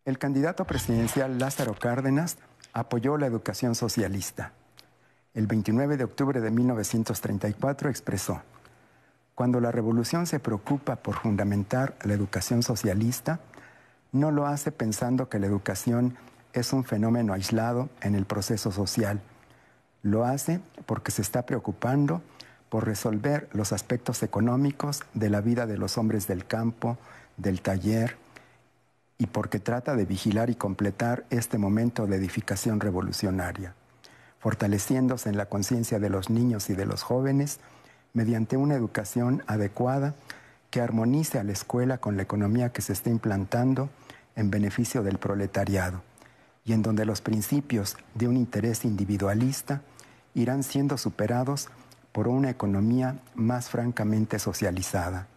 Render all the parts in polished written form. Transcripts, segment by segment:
El candidato presidencial Lázaro Cárdenas apoyó la educación socialista. El 29 de octubre de 1934 expresó: cuando la revolución se preocupa por fundamentar la educación socialista, no lo hace pensando que la educación es un fenómeno aislado en el proceso social. Lo hace porque se está preocupando por resolver los aspectos económicos de la vida de los hombres del campo, del taller, y porque trata de vigilar y completar este momento de edificación revolucionaria, fortaleciéndose en la conciencia de los niños y de los jóvenes mediante una educación adecuada que armonice a la escuela con la economía que se está implantando en beneficio del proletariado, y en donde los principios de un interés individualista irán siendo superados por una economía más francamente socializada.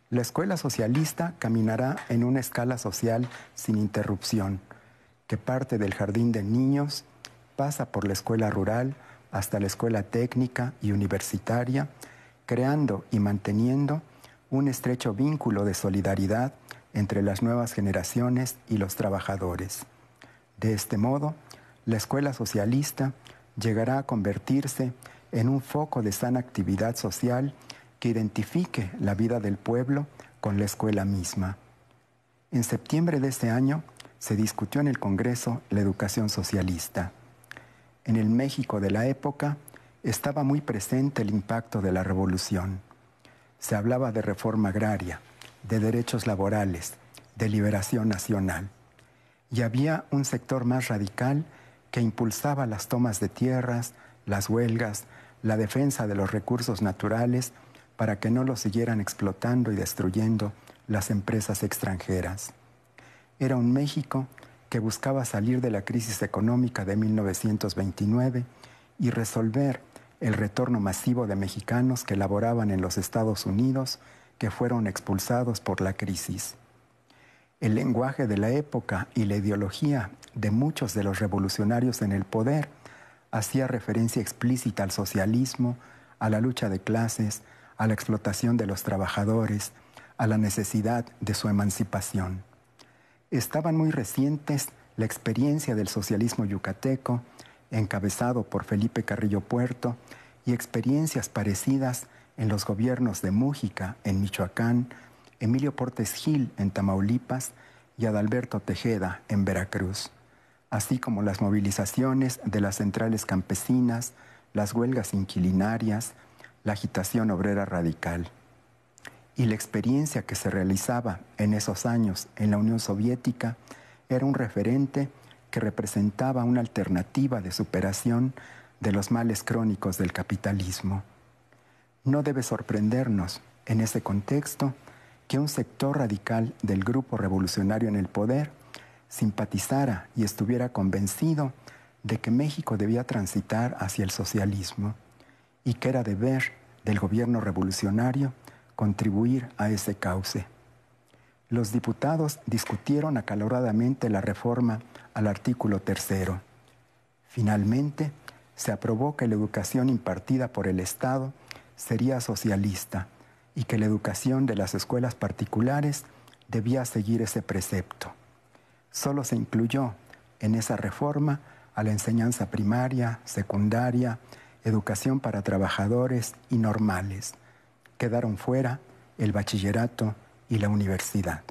La escuela socialista caminará en una escala social sin interrupción, que parte del jardín de niños, pasa por la escuela rural hasta la escuela técnica y universitaria, creando y manteniendo un estrecho vínculo de solidaridad entre las nuevas generaciones y los trabajadores. De este modo, la escuela socialista llegará a convertirse en un foco de sana actividad social que identifique la vida del pueblo con la escuela misma. En septiembre de este año se discutió en el Congreso la educación socialista. En el México de la época estaba muy presente el impacto de la revolución. Se hablaba de reforma agraria, de derechos laborales, de liberación nacional. Y había un sector más radical que impulsaba las tomas de tierras, las huelgas, la defensa de los recursos naturales para que no los siguieran explotando y destruyendo las empresas extranjeras. Era un México que buscaba salir de la crisis económica de 1929 y resolver el retorno masivo de mexicanos que laboraban en los Estados Unidos, que fueron expulsados por la crisis. El lenguaje de la época y la ideología de muchos de los revolucionarios en el poder hacía referencia explícita al socialismo, a la lucha de clases, a la explotación de los trabajadores, a la necesidad de su emancipación. Estaban muy recientes la experiencia del socialismo yucateco, encabezado por Felipe Carrillo Puerto, y experiencias parecidas en los gobiernos de Mújica, en Michoacán, Emilio Portes Gil, en Tamaulipas, y Adalberto Tejeda, en Veracruz, así como las movilizaciones de las centrales campesinas, las huelgas inquilinarias, la agitación obrera radical. Y la experiencia que se realizaba en esos años en la Unión Soviética era un referente que representaba una alternativa de superación de los males crónicos del capitalismo. No debe sorprendernos, en ese contexto, que un sector radical del grupo revolucionario en el poder simpatizara y estuviera convencido de que México debía transitar hacia el socialismo y que era deber del gobierno revolucionario contribuir a ese cauce. Los diputados discutieron acaloradamente la reforma al artículo 3. Finalmente, se aprobó que la educación impartida por el Estado sería socialista y que la educación de las escuelas particulares debía seguir ese precepto. Solo se incluyó en esa reforma a la enseñanza primaria, secundaria, educación para trabajadores y normales. Quedaron fuera el bachillerato y la universidad.